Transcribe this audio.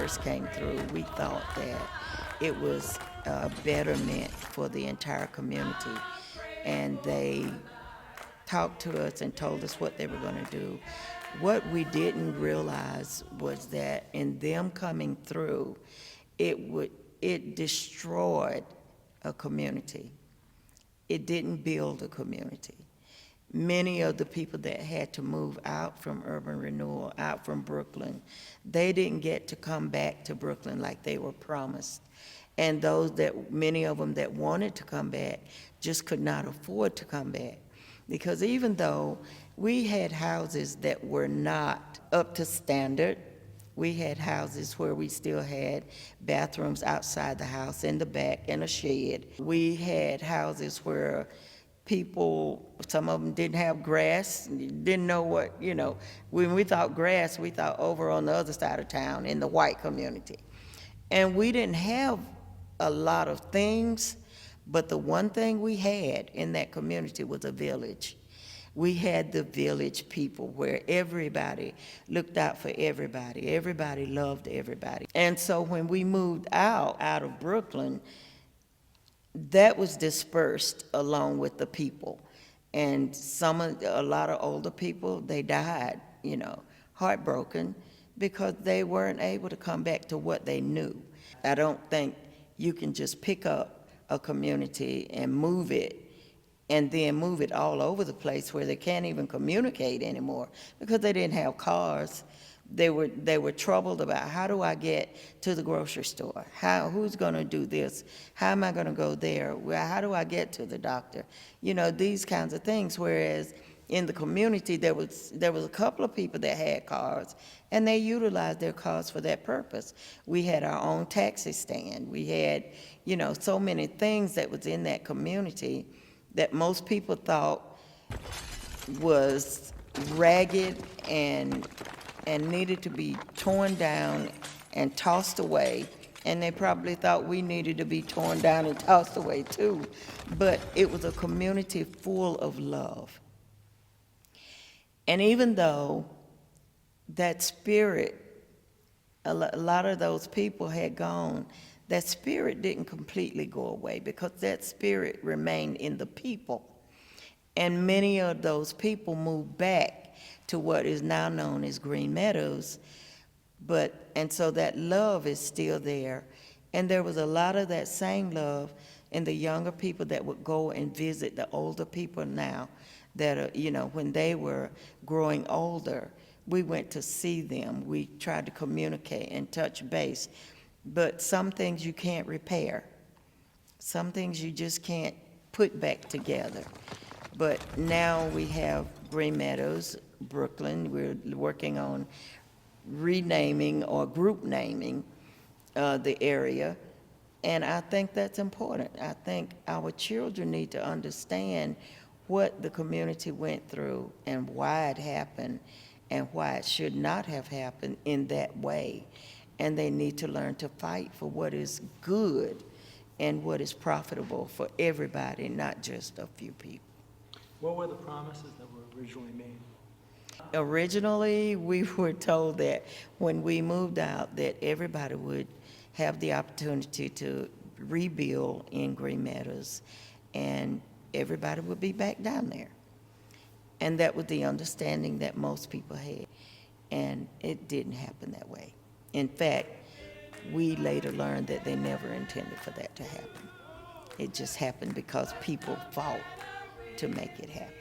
first came through, we thought that it was a betterment for the entire community. And they talked to us and told us what they were going to do. What we didn't realize was that in them coming through, it destroyed a community. It didn't build a community. Many of the people that had to move out from urban renewal, out from Brooklyn, they didn't get to come back to Brooklyn like they were promised. And many of them that wanted to come back just could not afford to come back. Because even though we had houses that were not up to standard, we had houses where we still had bathrooms outside the house, in the back, in a shed. We had houses where people, some of them didn't have grass, didn't know what, when we thought grass, we thought over on the other side of town in the white community. And we didn't have a lot of things, but the one thing we had in that community was a village. We had the village people where everybody looked out for everybody. Everybody loved everybody. And so when we moved out of Brooklyn, that was dispersed along with the people. And a lot of older people, they died, heartbroken because they weren't able to come back to what they knew. I don't think you can just pick up a community and move it and then move it all over the place where they can't even communicate anymore because they didn't have cars. They were troubled about, how do I get to the grocery store? Who's going to do this? How am I going to go there? How do I get to the doctor? These kinds of things. Whereas in the community, there was a couple of people that had cars, and they utilized their cars for that purpose. We had our own taxi stand. We had, so many things that was in that community that most people thought was ragged and needed to be torn down and tossed away. And they probably thought we needed to be torn down and tossed away too. But it was a community full of love. And even though that spirit, a lot of those people had gone, that spirit didn't completely go away because that spirit remained in the people. And many of those people moved back to what is now known as Green Meadows, and so that love is still there. And there was a lot of that same love in the younger people that would go and visit the older people now that are, when they were growing older, we went to see them. We tried to communicate and touch base. But some things you can't repair. Some things you just can't put back together. But now we have Green Meadows, Brooklyn. We're working on renaming or group naming the area. And I think that's important. I think our children need to understand what the community went through and why it happened and why it should not have happened in that way. And they need to learn to fight for what is good and what is profitable for everybody, not just a few people. What were the promises that were originally made? Originally, we were told that when we moved out that everybody would have the opportunity to rebuild in Green Meadows and everybody would be back down there. And that was the understanding that most people had. And it didn't happen that way. In fact, we later learned that they never intended for that to happen. It just happened because people fought to make it happen.